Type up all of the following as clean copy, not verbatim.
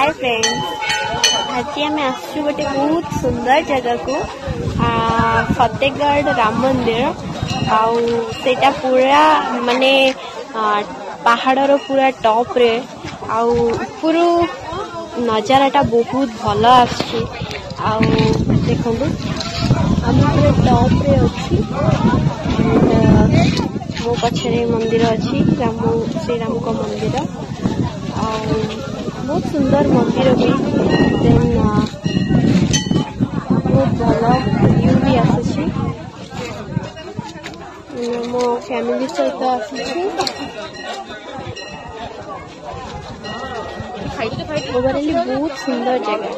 Hi friends, आज आम आसु गोटे बहुत सुंदर जगह को फतेहगढ़ राम मंदिर आउटा पूरा माने पहाड़र पूरा टॉप रे आउर नजाराटा बहुत भल आछी देखो आम पूरा टॉप रे अच्छी मो पछरे मंदिर अच्छी श्रीराम को मंदिर बहुत सुंदर मंदिर भी देन बहुत भल व्यू भी आसी मो फैमिली सहित आसी ओवरऑली बहुत सुंदर जगह।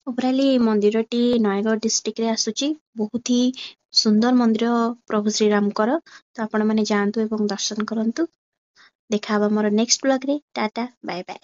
ओवरऑली मंदिर टी नयगढ़ डिस्ट्रिक्ट रे आसुची बहुत ही सुंदर मंदिर प्रभु श्रीराम कर तो आपण माने जानतु एवं दर्शन करंतु। देखा मोर नेक्स्ट ब्लॉग रे। Tata bye bye.